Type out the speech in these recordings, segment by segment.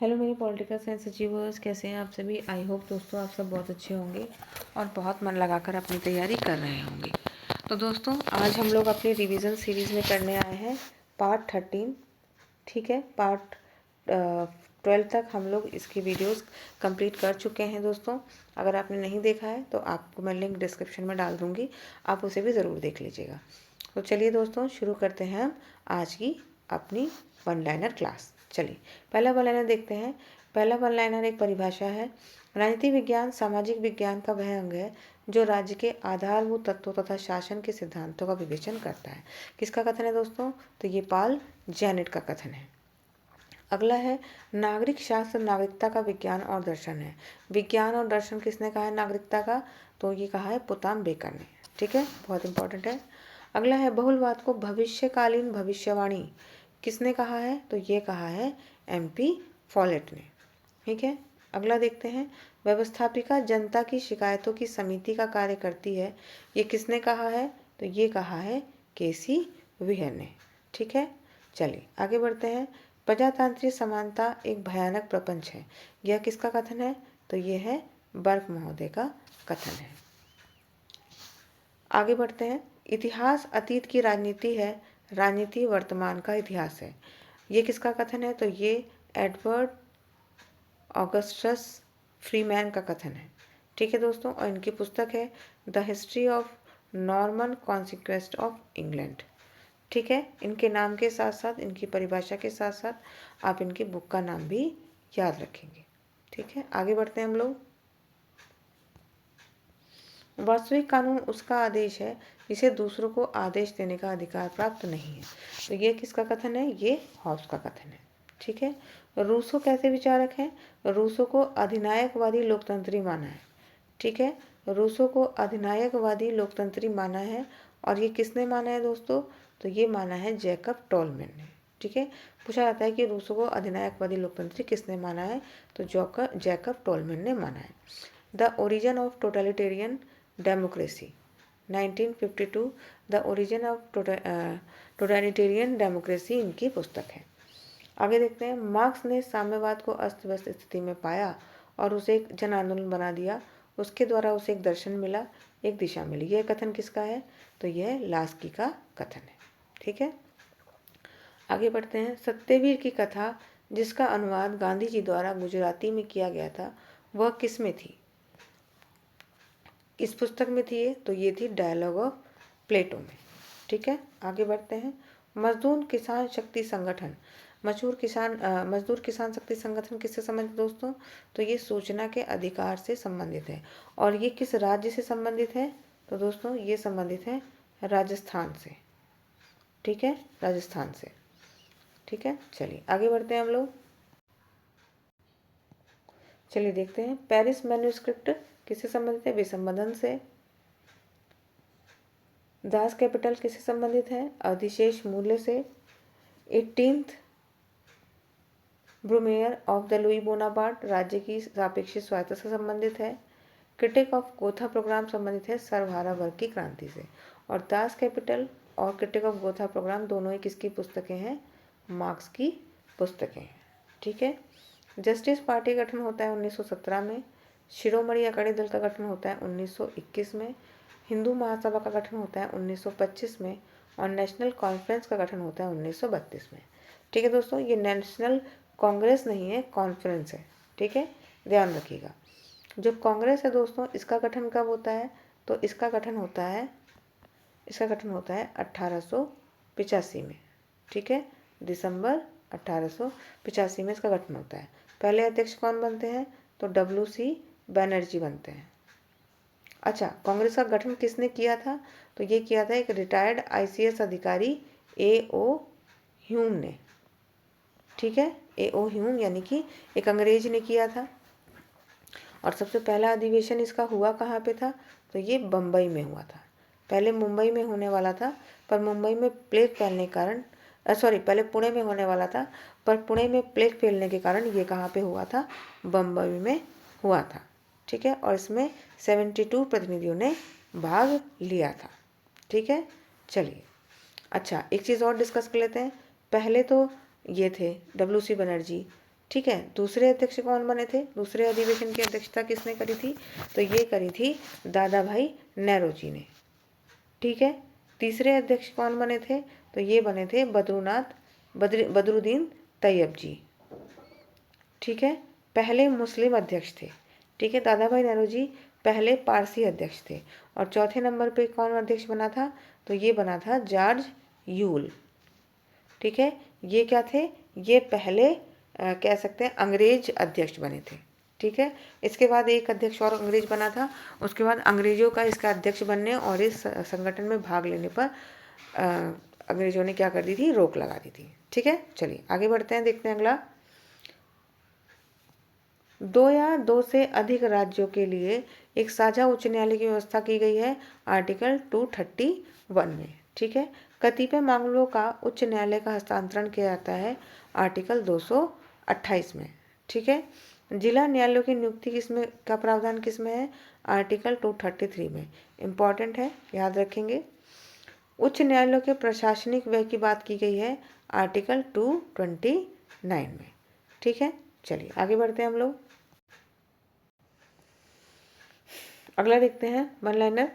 Hello मेरे political science achievers, कैसे हैं आप सभी। आई होप दोस्तों आप सब बहुत अच्छे होंगे और बहुत मन लगाकर अपनी तैयारी कर रहे होंगे। तो दोस्तों आज हम लोग अपनी रिवीजन सीरीज़ में करने आए हैं पार्ट 13। ठीक है, पार्ट 12 तक हम लोग इसकी वीडियोस कंप्लीट कर चुके हैं दोस्तों। अगर आपने नहीं देखा है तो आपको मैं लिंक डिस्क्रिप्शन में डाल दूँगी, आप उसे भी ज़रूर देख लीजिएगा। तो चलिए दोस्तों शुरू करते हैं हम आज की अपनी वन लाइनर क्लास। चलिए पहला वन लाइनर देखते हैं। पहला वन लाइनर एक परिभाषा है। राजनीति विज्ञान सामाजिक विज्ञान का वह अंग है जो राज्य के आधारभूत तत्वों तथा शासन के सिद्धांतों का विवेचन करता है। किसका कथन है दोस्तों? तो ये पॉल जेनेट का कथन है। अगला है नागरिक शास्त्र नागरिकता का विज्ञान और दर्शन है। विज्ञान और दर्शन किसने कहा है नागरिकता का? तो ये कहा है पुताम बेकर ने। ठीक है, बहुत इंपॉर्टेंट है। अगला है बहुलवाद को भविष्यकालीन भविष्यवाणी किसने कहा है? तो ये कहा है MP फॉलेट ने। ठीक है, अगला देखते हैं व्यवस्थापिका जनता की शिकायतों की समिति का कार्य करती है, ये किसने कहा है? तो ये कहा है KC विहर ने। ठीक है, चलिए आगे बढ़ते हैं। प्रजातांत्रिक समानता एक भयानक प्रपंच है, यह किसका कथन है? तो ये है बर्क महोदय का कथन है। आगे बढ़ते हैं। इतिहास अतीत की राजनीति है, राजनीति वर्तमान का इतिहास है, ये किसका कथन है? तो ये एडवर्ड ऑगस्टस फ्रीमैन का कथन है। ठीक है दोस्तों, और इनकी पुस्तक है the history of Norman conquest of England. ठीक है, इनके नाम के साथ साथ इनकी परिभाषा के साथ साथ आप इनकी बुक का नाम भी याद रखेंगे। ठीक है, आगे बढ़ते हैं हम लोग। वास्तविक कानून उसका आदेश है जिसे दूसरों को आदेश देने का अधिकार प्राप्त नहीं है, तो ये किसका कथन है? ये हॉब्स का कथन है। ठीक है, रूसो कैसे विचारक हैं? रूसो को अधिनायकवादी लोकतंत्री माना है। ठीक है, रूसो को अधिनायकवादी लोकतंत्री माना है, और ये किसने माना है दोस्तों? तो ये माना है जैकब टॉलमैन ने। ठीक है, पूछा जाता है कि रूसो को अधिनायकवादी लोकतंत्री किसने माना है? तो जैकब टॉलमैन ने माना है। The origin of totalitarian democracy 1952, the origin of totalitarian democracy इनकी पुस्तक है। आगे देखते हैं। मार्क्स ने साम्यवाद को अस्त व्यस्त स्थिति में पाया और उसे एक जन आंदोलन बना दिया, उसके द्वारा उसे एक दर्शन मिला, एक दिशा मिली, यह कथन किसका है? तो यह लास्की का कथन है। ठीक है, आगे बढ़ते हैं। सत्यवीर की कथा जिसका अनुवाद गांधी जी द्वारा गुजराती में किया गया था, वह किस में थी? किस पुस्तक में थी ये? तो ये थी डायलॉग ऑफ प्लेटो में। ठीक है, आगे बढ़ते हैं। मजदूर किसान शक्ति संगठन मजदूर किसान शक्ति संगठन किससे संबंधित दोस्तों? तो ये सूचना के अधिकार से संबंधित है, और ये किस राज्य से संबंधित है? तो दोस्तों ये संबंधित है राजस्थान से। ठीक है, राजस्थान से। ठीक है, चलिए आगे बढ़ते हैं हम लोग। चलिए देखते हैं। पेरिस मैन्युस्क्रिप्ट किससे संबंधित है? विसंबंधन से। दास कैपिटल किससे संबंधित है? अधिशेष मूल्य से। 18th Brumaire of the Louis Bonaparte राज्य की सापेक्षिक स्वायत्तता से संबंधित है। क्रिटिक ऑफ गोथा प्रोग्राम संबंधित है सर्वहारा वर्ग की क्रांति से। और दास कैपिटल और क्रिटिक ऑफ गोथा प्रोग्राम दोनों ही किसकी पुस्तकें हैं? मार्क्स की पुस्तकें हैं। ठीक है, जस्टिस पार्टी का गठन होता है 1917 में। शिरोमणि अकाली दल का गठन होता है 1921 में। हिंदू महासभा का गठन होता है 1925 में, और नेशनल कॉन्फ्रेंस का गठन होता है 1932 में। ठीक है दोस्तों, ये नेशनल कांग्रेस नहीं है, कॉन्फ्रेंस है। ठीक है, ध्यान रखिएगा। जो कांग्रेस है दोस्तों, इसका गठन कब होता है? तो इसका गठन होता है 1885 में। ठीक है, दिसंबर 1885 में इसका गठन होता है। पहले अध्यक्ष कौन बनते हैं? तो WC बनर्जी बनते हैं। अच्छा, कांग्रेस का गठन किसने किया था? तो ये किया था एक रिटायर्ड ICS अधिकारी A.O. ह्यूम ने। ठीक है, A.O. ह्यूम यानी कि एक अंग्रेज ने किया था। और सबसे पहला अधिवेशन इसका हुआ कहाँ पे था? तो ये बम्बई में हुआ था। पहले मुंबई में होने वाला था, पर मुंबई में प्लेग फैलने के कारण पहले पुणे में होने वाला था, पर पुणे में प्लेग फैलने के कारण ये कहाँ पे हुआ था? बम्बई में हुआ था। ठीक है, और इसमें 72 प्रतिनिधियों ने भाग लिया था। ठीक है, चलिए अच्छा एक चीज़ और डिस्कस कर लेते हैं। पहले तो ये थे WC बनर्जी, ठीक है। दूसरे अध्यक्ष कौन बने थे? दूसरे अधिवेशन की अध्यक्षता किसने करी थी? तो ये करी थी दादा भाई नेहरू ने। ठीक है। तीसरे अध्यक्ष कौन बने थे? तो ये बने थे बदरुद्दीन तैयब जी। ठीक है। पहले मुस्लिम अध्यक्ष थे। ठीक है। दादा भाई नेहरू जी पहले पारसी अध्यक्ष थे। और चौथे नंबर पे कौन अध्यक्ष बना था? तो ये बना था जॉर्ज यूल। ठीक है। ये क्या थे? ये पहले कह सकते हैं अंग्रेज अध्यक्ष बने थे। ठीक है। इसके बाद एक अध्यक्ष और अंग्रेज बना था। उसके बाद अंग्रेजों का इसका अध्यक्ष बनने और इस संगठन में भाग लेने पर अंग्रेजों ने क्या कर दी थी? रोक लगा दी थी। ठीक है। चलिए आगे बढ़ते हैं, देखते हैं अगला। 2 या 2 से अधिक राज्यों के लिए एक साझा उच्च न्यायालय की व्यवस्था की गई है आर्टिकल 231 में। ठीक है। कतिपय मामलों का उच्च न्यायालय का हस्तांतरण किया जाता है आर्टिकल 228 में। ठीक है। जिला न्यायालयों की नियुक्ति किसमें का प्रावधान किसमें है? आर्टिकल 233 में। इम्पॉर्टेंट है, याद रखेंगे। उच्च न्यायालयों के प्रशासनिक व्यय की बात की गई है आर्टिकल 229 में। ठीक है। चलिए आगे बढ़ते हैं हम लोग। अगला देखते हैं वन लाइनर।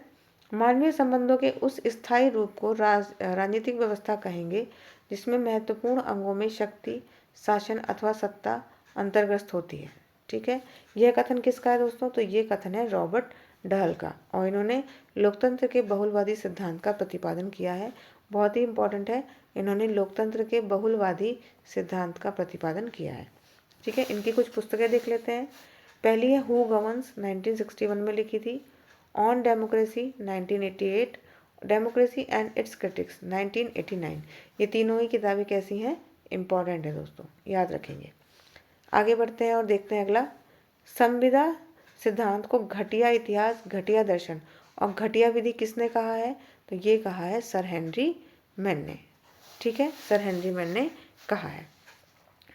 मानवीय संबंधों के उस स्थायी रूप को राजनीतिक व्यवस्था कहेंगे जिसमें महत्वपूर्ण अंगों में शक्ति, शासन अथवा सत्ता अंतर्ग्रस्त होती है। ठीक है। यह कथन किसका है दोस्तों? तो ये कथन है रॉबर्ट डहल का, और इन्होंने लोकतंत्र के बहुलवादी सिद्धांत का प्रतिपादन किया है। बहुत ही इंपॉर्टेंट है, इन्होंने लोकतंत्र के बहुलवादी सिद्धांत का प्रतिपादन किया है। ठीक है। इनकी कुछ पुस्तकें देख लेते हैं। पहली है हु गवर्न्स 1961 में लिखी थी। On democracy 1988, democracy and it's critics 1989। ये तीनों ही किताबें कैसी हैं? इम्पॉर्टेंट है दोस्तों, याद रखेंगे। आगे बढ़ते हैं और देखते हैं अगला। संविदा सिद्धांत को घटिया इतिहास, घटिया दर्शन और घटिया विधि किसने कहा है? तो ये कहा है सर हेनरी मैन ने। ठीक है। सर हेनरी मैन ने कहा है।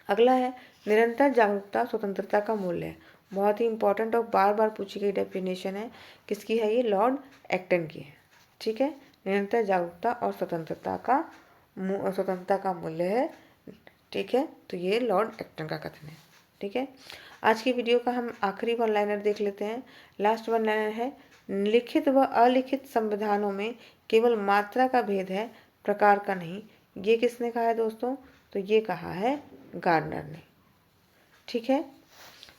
अगला है निरंतर जागरूकता स्वतंत्रता का मूल्य है। बहुत ही इंपॉर्टेंट और बार बार पूछी गई डेफिनेशन है। किसकी है ये? लॉर्ड एक्टन की है। ठीक है। निरंतर जागरूकता और स्वतंत्रता का मूल्य है। ठीक है। तो ये लॉर्ड एक्टन का कथन है। ठीक है। आज की वीडियो का हम आखिरी वन लाइनर देख लेते हैं। लास्ट वन लाइनर है, लिखित व अलिखित संविधानों में केवल मात्रा का भेद है, प्रकार का नहीं। ये किसने कहा है दोस्तों? तो ये कहा है गार्डनर ने। ठीक है।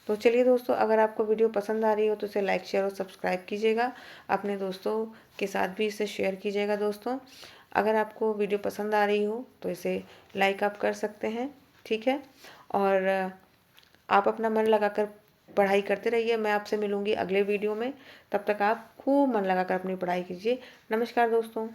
तो चलिए दोस्तों, अगर आपको वीडियो पसंद आ रही हो तो इसे लाइक, शेयर और सब्सक्राइब कीजिएगा। अपने दोस्तों के साथ भी इसे शेयर कीजिएगा दोस्तों। अगर आपको वीडियो पसंद आ रही हो तो इसे लाइक आप कर सकते हैं। ठीक है। और आप अपना मन लगाकर पढ़ाई करते रहिए। मैं आपसे मिलूंगी अगले वीडियो में। तब तक आप खूब मन लगाकर अपनी पढ़ाई कीजिए। नमस्कार दोस्तों।